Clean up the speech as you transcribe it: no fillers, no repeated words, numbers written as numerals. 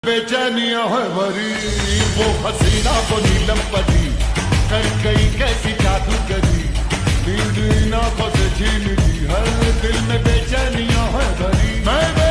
बेचैनियां है भरी वो हसीना वो नीलम परी कर गई कैसी जादू करी नींद इन आंखों से छीन ली हर दिल में बेचैनियां है भरी मैं